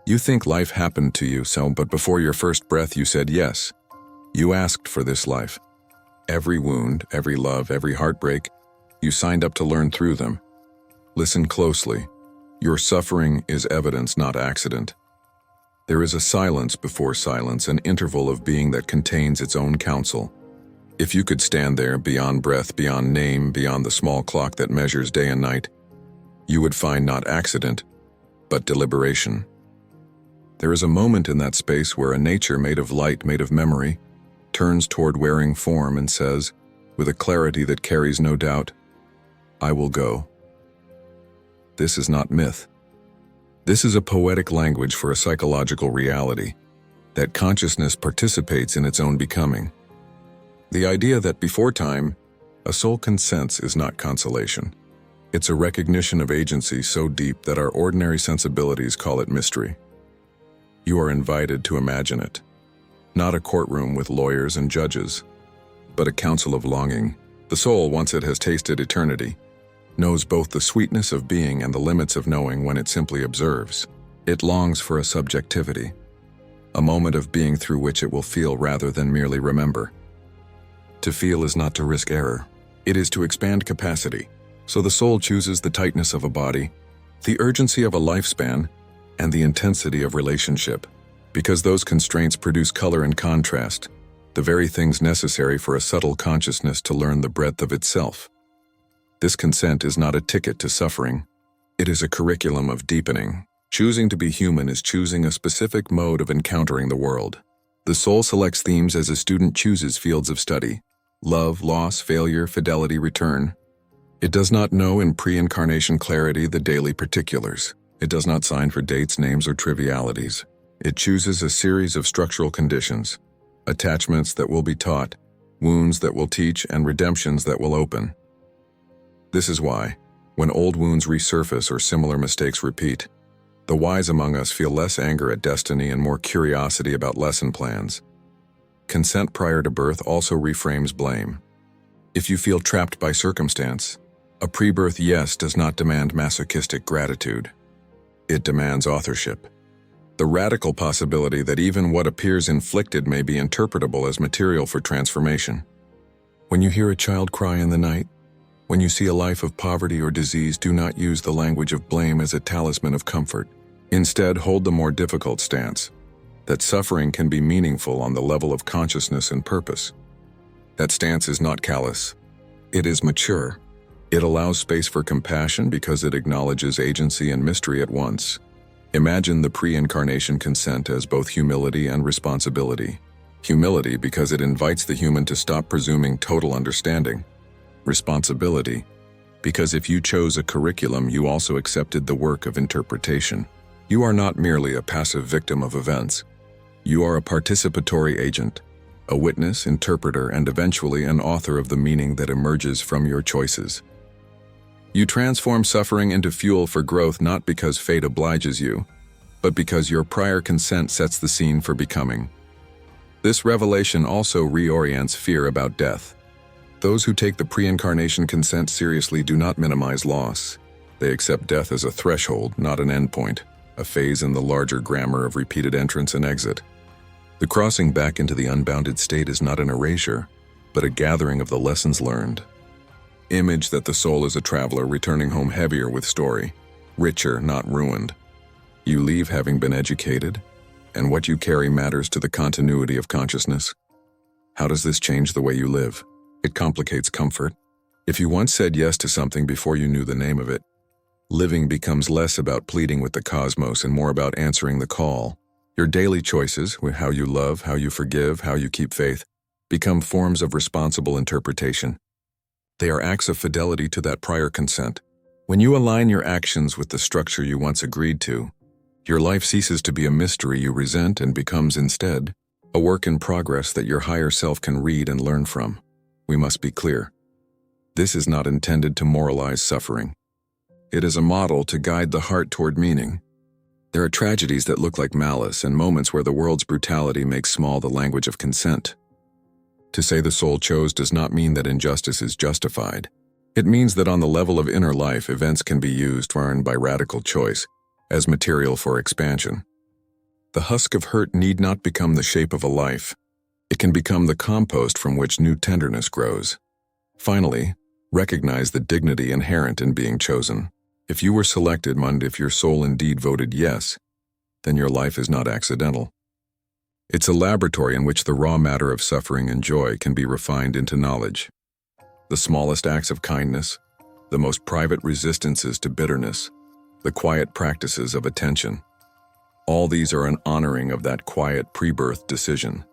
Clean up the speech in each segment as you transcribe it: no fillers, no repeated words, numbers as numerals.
You think life happened to you, but before your first breath you said yes. You asked for this life. Every wound, every love, every heartbreak, you signed up to learn through them. Listen closely. Your suffering is evidence, not accident. There is a silence before silence, an interval of being that contains its own counsel. If you could stand there, beyond breath, beyond name, beyond the small clock that measures day and night, you would find not accident, but deliberation. There is a moment in that space where a nature made of light, made of memory, turns toward wearing form and says, with a clarity that carries no doubt, I will go. This is not myth. This is a poetic language for a psychological reality, that consciousness participates in its own becoming. The idea that before time, a soul consents is not consolation. It's a recognition of agency so deep that our ordinary sensibilities call it mystery. You are invited to imagine it. Not a courtroom with lawyers and judges, but a council of longing. The soul, once it has tasted eternity, knows both the sweetness of being and the limits of knowing when it simply observes. It longs for a subjectivity, a moment of being through which it will feel rather than merely remember. To feel is not to risk error. It is to expand capacity. So the soul chooses the tightness of a body, the urgency of a lifespan, and the intensity of relationship, because those constraints produce color and contrast, the very things necessary for a subtle consciousness to learn the breadth of itself. This consent is not a ticket to suffering. It is a curriculum of deepening. Choosing to be human is choosing a specific mode of encountering the world. The soul selects themes as a student chooses fields of study: love, loss, failure, fidelity, return. It does not know in pre-incarnation clarity the daily particulars. It does not sign for dates, names, or trivialities. It chooses a series of structural conditions, attachments that will be taught, wounds that will teach, and redemptions that will open. This is why, when old wounds resurface or similar mistakes repeat, the wise among us feel less anger at destiny and more curiosity about lesson plans. Consent prior to birth also reframes blame. If you feel trapped by circumstance, a pre-birth yes does not demand masochistic gratitude. It demands authorship. The radical possibility that even what appears inflicted may be interpretable as material for transformation. When you hear a child cry in the night, when you see a life of poverty or disease, do not use the language of blame as a talisman of comfort. Instead, hold the more difficult stance, that suffering can be meaningful on the level of consciousness and purpose. That stance is not callous. It is mature. It allows space for compassion because it acknowledges agency and mystery at once. Imagine the pre-incarnation consent as both humility and responsibility. Humility because it invites the human to stop presuming total understanding. Responsibility because if you chose a curriculum, you also accepted the work of interpretation. You are not merely a passive victim of events. You are a participatory agent, a witness, interpreter, and eventually an author of the meaning that emerges from your choices. You transform suffering into fuel for growth not because fate obliges you, but because your prior consent sets the scene for becoming. This revelation also reorients fear about death. Those who take the pre-incarnation consent seriously do not minimize loss. They accept death as a threshold, not an endpoint, a phase in the larger grammar of repeated entrance and exit. The crossing back into the unbounded state is not an erasure, but a gathering of the lessons learned. Image that the soul is a traveler returning home heavier with story, richer, not ruined. You leave having been educated, and what you carry matters to the continuity of consciousness. How does this change the way you live? It complicates comfort. If you once said yes to something before you knew the name of it, living becomes less about pleading with the cosmos and more about answering the call. Your daily choices, how you love, how you forgive, how you keep faith, become forms of responsible interpretation. They are acts of fidelity to that prior consent. When you align your actions with the structure you once agreed to, your life ceases to be a mystery you resent and becomes instead a work in progress that your higher self can read and learn from. We must be clear. This is not intended to moralize suffering. It is a model to guide the heart toward meaning. There are tragedies that look like malice and moments where the world's brutality makes small the language of consent. To say the soul chose does not mean that injustice is justified. It means that on the level of inner life, events can be used, by radical choice, as material for expansion. The husk of hurt need not become the shape of a life. It can become the compost from which new tenderness grows. Finally, recognize the dignity inherent in being chosen. If you were selected and if your soul indeed voted yes, then your life is not accidental. It's a laboratory in which the raw matter of suffering and joy can be refined into knowledge. The smallest acts of kindness, the most private resistances to bitterness, the quiet practices of attention. All these are an honoring of that quiet pre-birth decision.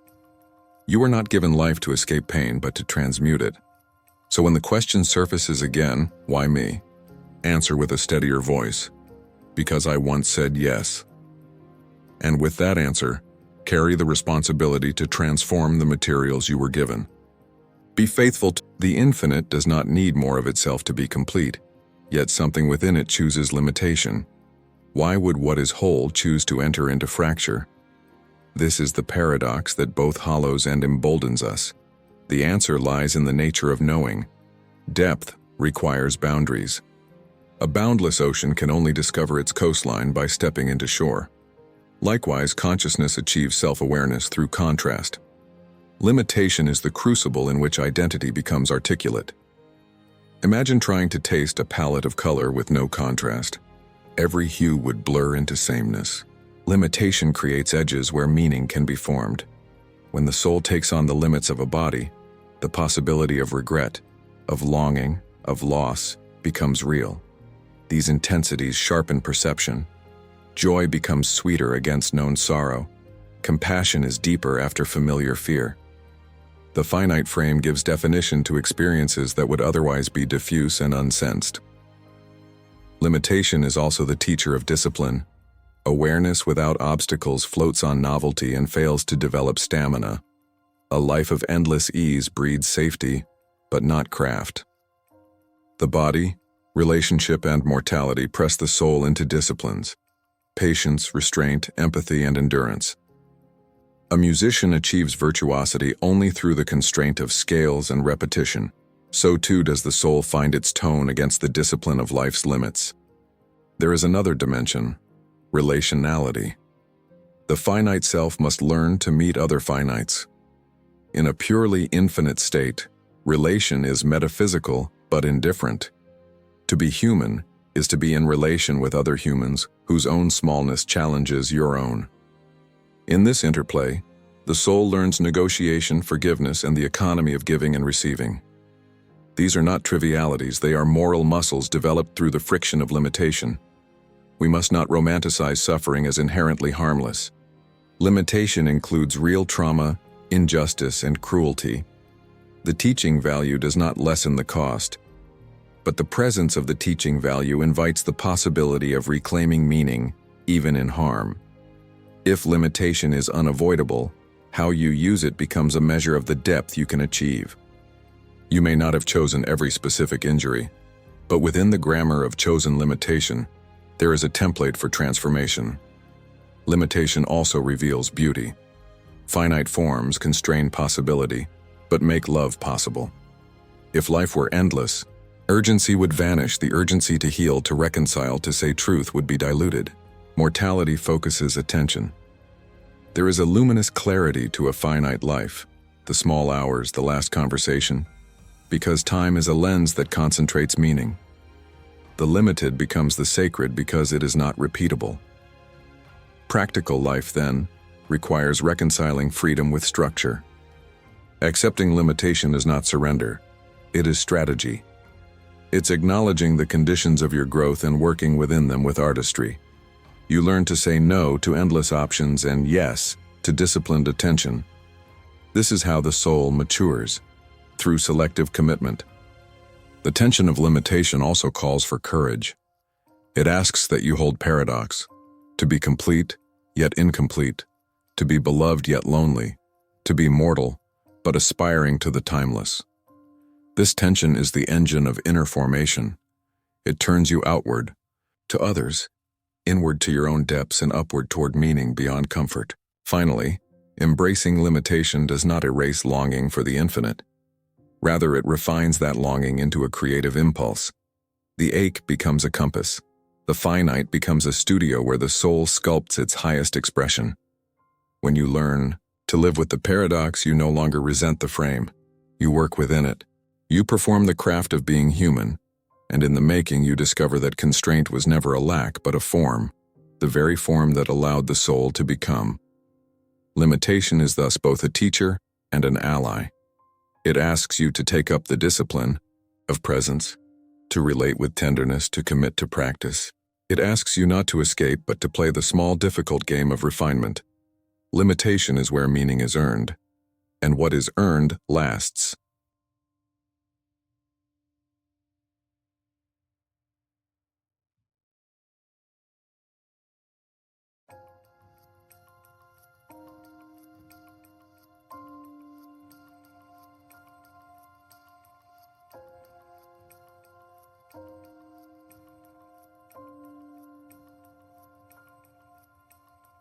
You are not given life to escape pain, but to transmute it. So when the question surfaces again, why me? Answer with a steadier voice, because I once said yes. And with that answer, carry the responsibility to transform the materials you were given. Be faithful to the infinite does not need more of itself to be complete, yet something within it chooses limitation. Why would what is whole choose to enter into fracture? This is the paradox that both hollows and emboldens us. The answer lies in the nature of knowing. Depth requires boundaries. A boundless ocean can only discover its coastline by stepping into shore. Likewise, consciousness achieves self-awareness through contrast. Limitation is the crucible in which identity becomes articulate. Imagine trying to taste a palette of color with no contrast. Every hue would blur into sameness. Limitation creates edges where meaning can be formed. When the soul takes on the limits of a body, the possibility of regret, of longing, of loss, becomes real. These intensities sharpen perception. Joy becomes sweeter against known sorrow. Compassion is deeper after familiar fear. The finite frame gives definition to experiences that would otherwise be diffuse and unsensed. Limitation is also the teacher of discipline. Awareness without obstacles floats on novelty and fails to develop stamina. A life of endless ease breeds safety, but not craft. The body, relationship, and mortality press the soul into disciplines: patience, restraint, empathy, and endurance. A musician achieves virtuosity only through the constraint of scales and repetition. So too does the soul find its tone against the discipline of life's limits. There is another dimension: relationality. The finite self must learn to meet other finites. In a purely infinite state, relation is metaphysical but indifferent. To be human is to be in relation with other humans whose own smallness challenges your own. In this interplay, the soul learns negotiation, forgiveness, and the economy of giving and receiving. These are not trivialities, they are moral muscles developed through the friction of limitation. We must not romanticize suffering as inherently harmless. Limitation includes real trauma, injustice, and cruelty. The teaching value does not lessen the cost, but the presence of the teaching value invites the possibility of reclaiming meaning, even in harm. If limitation is unavoidable, how you use it becomes a measure of the depth you can achieve. You may not have chosen every specific injury, but within the grammar of chosen limitation, there is a template for transformation. Limitation also reveals beauty. Finite forms constrain possibility, but make love possible. If life were endless, urgency would vanish. The urgency to heal, to reconcile, to say truth would be diluted. Mortality focuses attention. There is a luminous clarity to a finite life, the small hours, the last conversation, because time is a lens that concentrates meaning. The limited becomes the sacred because it is not repeatable. Practical life, then, requires reconciling freedom with structure. Accepting limitation is not surrender, it is strategy. It's acknowledging the conditions of your growth and working within them with artistry. You learn to say no to endless options and yes to disciplined attention. This is how the soul matures, through selective commitment. The tension of limitation also calls for courage. It asks that you hold paradox, to be complete yet incomplete, to be beloved yet lonely, to be mortal but aspiring to the timeless. This tension is the engine of inner formation. It turns you outward, to others, inward to your own depths, and upward toward meaning beyond comfort. Finally, embracing limitation does not erase longing for the infinite. Rather, it refines that longing into a creative impulse. The ache becomes a compass. The finite becomes a studio where the soul sculpts its highest expression. When you learn to live with the paradox, you no longer resent the frame. You work within it. You perform the craft of being human, and in the making you discover that constraint was never a lack but a form, the very form that allowed the soul to become. Limitation is thus both a teacher and an ally. It asks you to take up the discipline of presence, to relate with tenderness, to commit to practice. It asks you not to escape but to play the small, difficult game of refinement. Limitation is where meaning is earned, and what is earned lasts.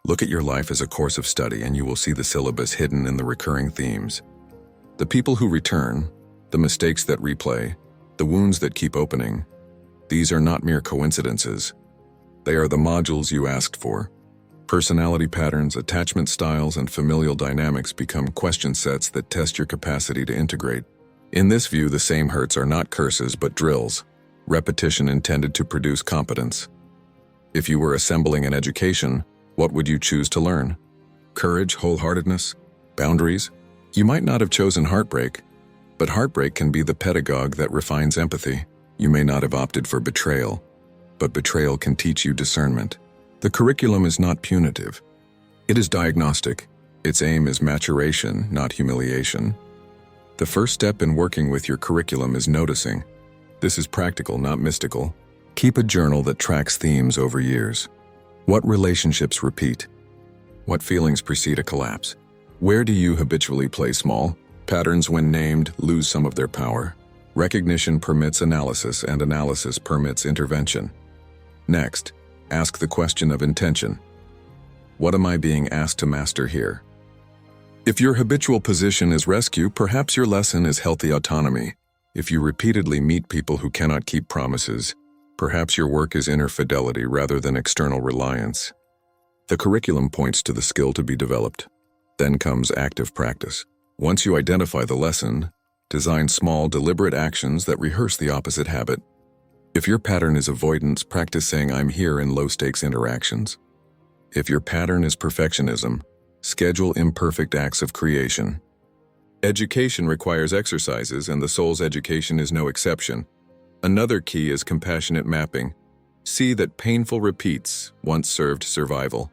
Look at your life as a course of study and you will see the syllabus hidden in the recurring themes. The people who return, the mistakes that replay, the wounds that keep opening, these are not mere coincidences. They are the modules you asked for. Personality patterns, attachment styles, and familial dynamics become question sets that test your capacity to integrate. In this view, the same hurts are not curses but drills, repetition intended to produce competence. If you were assembling an education, what would you choose to learn? Courage, wholeheartedness, boundaries? You might not have chosen heartbreak, but heartbreak can be the pedagogue that refines empathy. You may not have opted for betrayal, but betrayal can teach you discernment. The curriculum is not punitive. It is diagnostic. Its aim is maturation, not humiliation. The first step in working with your curriculum is noticing. This is practical, not mystical. Keep a journal that tracks themes over years. What relationships repeat? What feelings precede a collapse? Where do you habitually play small? Patterns, when named, lose some of their power. Recognition permits analysis, and analysis permits intervention. Next, ask the question of intention. What am I being asked to master here? If your habitual position is rescue, perhaps your lesson is healthy autonomy. If you repeatedly meet people who cannot keep promises, perhaps your work is inner fidelity rather than external reliance. The curriculum points to the skill to be developed. Then comes active practice. Once you identify the lesson, design small, deliberate actions that rehearse the opposite habit. If your pattern is avoidance, practice saying "I'm here" in low-stakes interactions. If your pattern is perfectionism, schedule imperfect acts of creation. Education requires exercises, and the soul's education is no exception. Another key is compassionate mapping. See that painful repeats once served survival.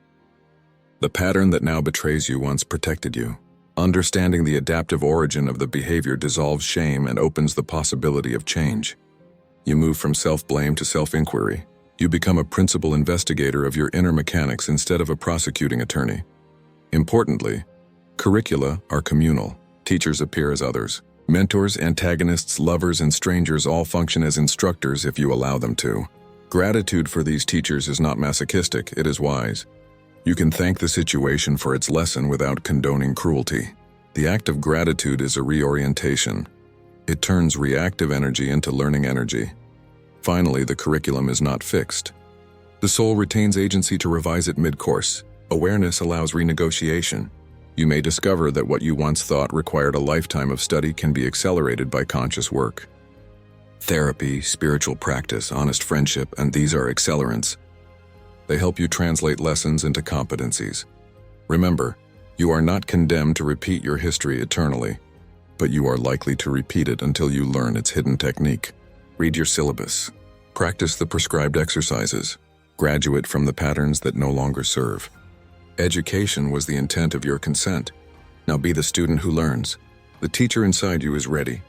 The pattern that now betrays you once protected you. Understanding the adaptive origin of the behavior dissolves shame and opens the possibility of change. You move from self-blame to self-inquiry. You become a principal investigator of your inner mechanics instead of a prosecuting attorney. Importantly, curricula are communal. Teachers appear as others. Mentors, antagonists, lovers, and strangers all function as instructors if you allow them to. Gratitude for these teachers is not masochistic, it is wise. You can thank the situation for its lesson without condoning cruelty. The act of gratitude is a reorientation. It turns reactive energy into learning energy. Finally, the curriculum is not fixed. The soul retains agency to revise it mid-course. Awareness allows renegotiation. You may discover that what you once thought required a lifetime of study can be accelerated by conscious work. Therapy, spiritual practice, honest friendship, and these are accelerants. They help you translate lessons into competencies. Remember, you are not condemned to repeat your history eternally, but you are likely to repeat it until you learn its hidden technique. Read your syllabus. Practice the prescribed exercises. Graduate from the patterns that no longer serve. Education was the intent of your consent. Now be the student who learns. The teacher inside you is ready.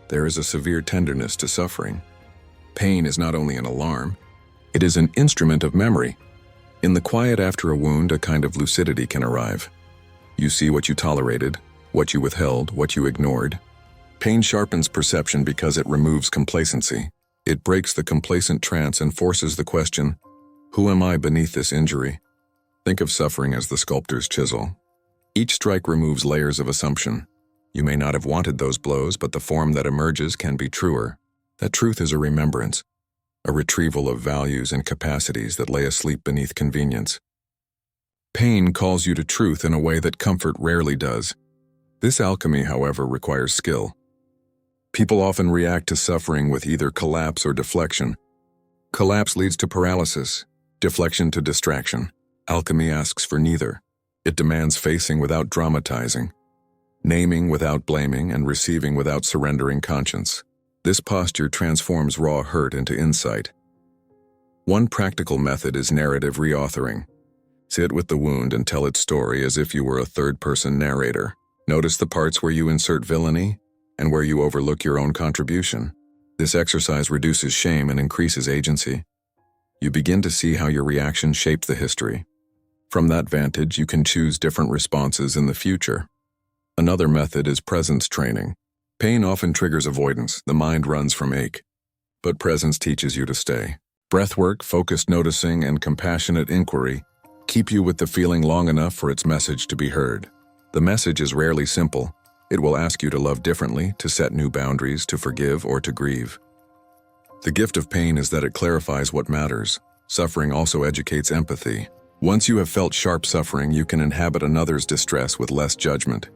There is a severe tenderness to suffering. Pain is not only an alarm, it is an instrument of memory. In the quiet after a wound, a kind of lucidity can arrive. You see what you tolerated, what you withheld, what you ignored. Pain sharpens perception because it removes complacency. It breaks the complacent trance and forces the question, who am I beneath this injury? Think of suffering as the sculptor's chisel. Each strike removes layers of assumption. You may not have wanted those blows, but the form that emerges can be truer. That truth is a remembrance, a retrieval of values and capacities that lay asleep beneath convenience. Pain calls you to truth in a way that comfort rarely does. This alchemy, however, requires skill. People often react to suffering with either collapse or deflection. Collapse leads to paralysis, deflection to distraction. Alchemy asks for neither. It demands facing without dramatizing, naming without blaming, and receiving without surrendering conscience. This posture transforms raw hurt into insight. One practical method is narrative reauthoring. Sit with the wound and tell its story as if you were a third-person narrator. Notice the parts where you insert villainy and where you overlook your own contribution. This exercise reduces shame and increases agency. You begin to see how your reaction shaped the history. From that vantage, you can choose different responses in the future. Another method is presence training. Pain often triggers avoidance. The mind runs from ache. But presence teaches you to stay. Breathwork, focused noticing, and compassionate inquiry keep you with the feeling long enough for its message to be heard. The message is rarely simple. It will ask you to love differently, to set new boundaries, to forgive, or to grieve. The gift of pain is that it clarifies what matters. Suffering also educates empathy. Once you have felt sharp suffering, you can inhabit another's distress with less judgment.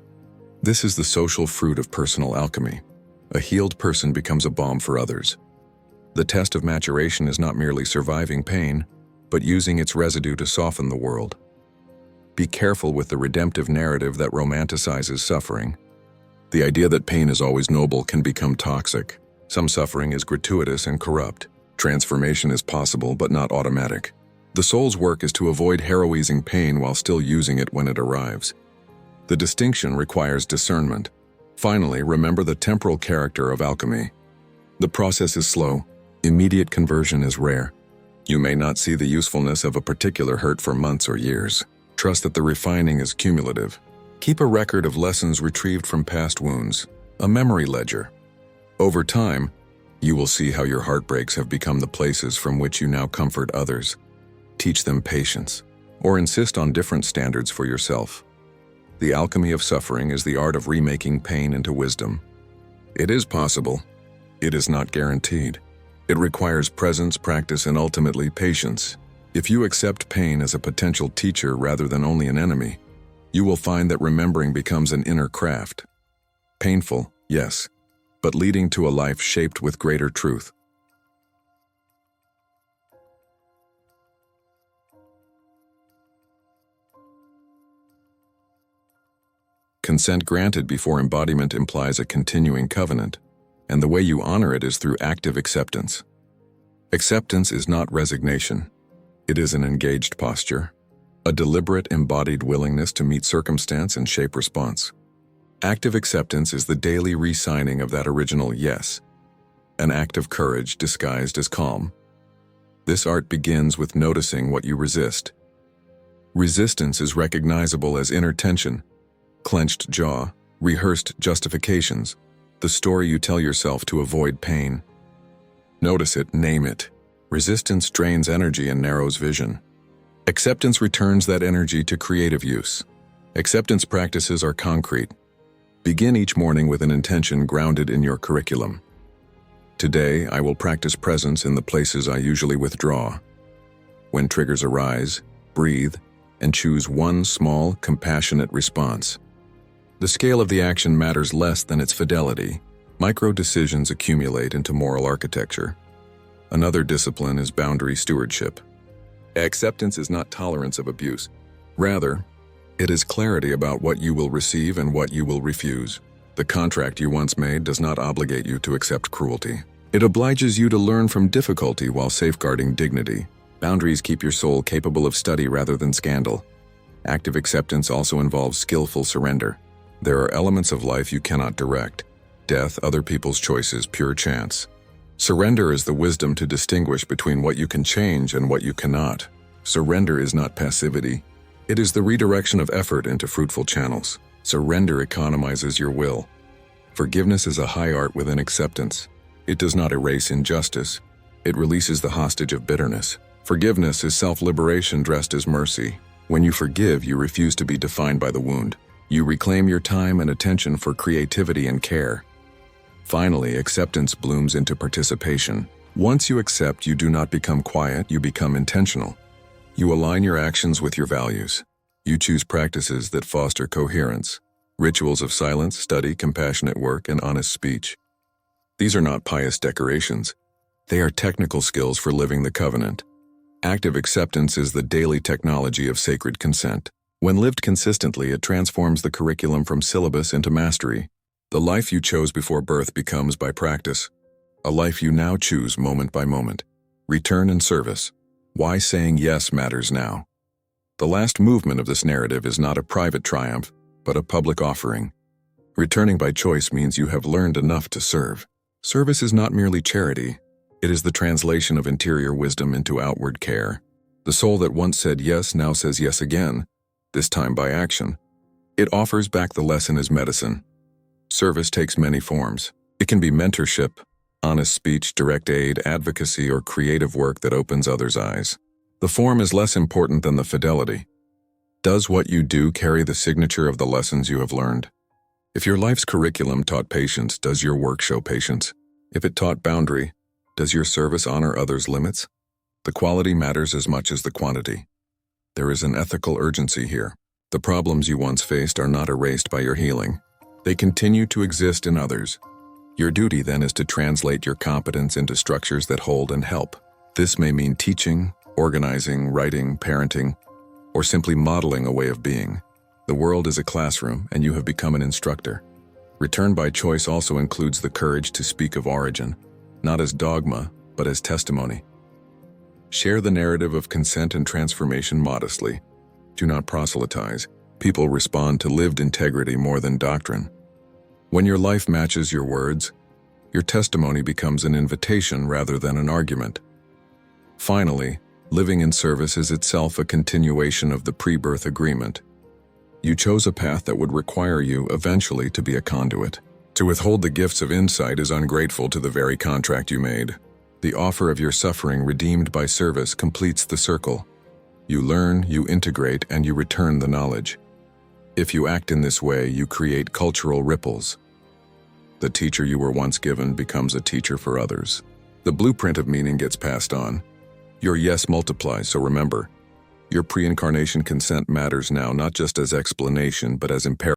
This is the social fruit of personal alchemy. A healed person becomes a balm for others. The test of maturation is not merely surviving pain, but using its residue to soften the world. Be careful with the redemptive narrative that romanticizes suffering. The idea that pain is always noble can become toxic. Some suffering is gratuitous and corrupt. Transformation is possible but not automatic. The soul's work is to avoid heroizing pain while still using it when it arrives. The distinction requires discernment. Finally, remember the temporal character of alchemy. The process is slow. Immediate conversion is rare. You may not see the usefulness of a particular hurt for months or years. Trust that the refining is cumulative. Keep a record of lessons retrieved from past wounds, a memory ledger. Over time, you will see how your heartbreaks have become the places from which you now comfort others. Teach them patience, or insist on different standards for yourself. The alchemy of suffering is the art of remaking pain into wisdom. It is possible. It is not guaranteed. It requires presence, practice, and ultimately patience. If you accept pain as a potential teacher rather than only an enemy, you will find that remembering becomes an inner craft. Painful, yes, but leading to a life shaped with greater truth. Consent granted before embodiment implies a continuing covenant, and the way you honor it is through active acceptance. Acceptance is not resignation. It is an engaged posture, a deliberate embodied willingness to meet circumstance and shape response. Active acceptance is the daily re-signing of that original yes, an act of courage disguised as calm. This art begins with noticing what you resist. Resistance is recognizable as inner tension, clenched jaw, rehearsed justifications, the story you tell yourself to avoid pain. Notice it, name it. Resistance drains energy and narrows vision. Acceptance returns that energy to creative use. Acceptance practices are concrete. Begin each morning with an intention grounded in your curriculum. Today, I will practice presence in the places I usually withdraw. When triggers arise, breathe, and choose one small, compassionate response. The scale of the action matters less than its fidelity. Micro-decisions accumulate into moral architecture. Another discipline is boundary stewardship. Acceptance is not tolerance of abuse. Rather, it is clarity about what you will receive and what you will refuse. The contract you once made does not obligate you to accept cruelty. It obliges you to learn from difficulty while safeguarding dignity. Boundaries keep your soul capable of study rather than scandal. Active acceptance also involves skillful surrender. There are elements of life you cannot direct. Death, other people's choices, pure chance. Surrender is the wisdom to distinguish between what you can change and what you cannot. Surrender is not passivity. It is the redirection of effort into fruitful channels. Surrender economizes your will. Forgiveness is a high art within acceptance. It does not erase injustice. It releases the hostage of bitterness. Forgiveness is self-liberation dressed as mercy. When you forgive, you refuse to be defined by the wound. You reclaim your time and attention for creativity and care. Finally, acceptance blooms into participation. Once you accept, you do not become quiet, you become intentional. You align your actions with your values. You choose practices that foster coherence, rituals of silence, study, compassionate work, and honest speech. These are not pious decorations. They are technical skills for living the covenant. Active acceptance is the daily technology of sacred consent. When lived consistently, it transforms the curriculum from syllabus into mastery. The life you chose before birth becomes by practice. A life you now choose moment by moment. Return and service. Why saying yes matters now. The last movement of this narrative is not a private triumph, but a public offering. Returning by choice means you have learned enough to serve. Service is not merely charity. It is the translation of interior wisdom into outward care. The soul that once said yes now says yes again, this time by action. It offers back the lesson as medicine. Service takes many forms. It can be mentorship, honest speech, direct aid, advocacy, or creative work that opens others' eyes. The form is less important than the fidelity. Does what you do carry the signature of the lessons you have learned? If your life's curriculum taught patience, does your work show patience? If it taught boundary, does your service honor others' limits? The quality matters as much as the quantity. There is an ethical urgency here. The problems you once faced are not erased by your healing. They continue to exist in others. Your duty then is to translate your competence into structures that hold and help. This may mean teaching, organizing, writing, parenting, or simply modeling a way of being. The world is a classroom, and you have become an instructor. Return by choice also includes the courage to speak of origin, not as dogma, but as testimony. Share the narrative of consent and transformation modestly. Do not proselytize. People respond to lived integrity more than doctrine. When your life matches your words, your testimony becomes an invitation rather than an argument. Finally, living in service is itself a continuation of the pre-birth agreement. You chose a path that would require you eventually to be a conduit. To withhold the gifts of insight is ungrateful to the very contract you made. The offer of your suffering redeemed by service completes the circle. You learn, you integrate, and you return the knowledge. If you act in this way, you create cultural ripples. The teacher you were once given becomes a teacher for others. The blueprint of meaning gets passed on. Your yes multiplies, so remember, your pre-incarnation consent matters now not just as explanation but as imperative.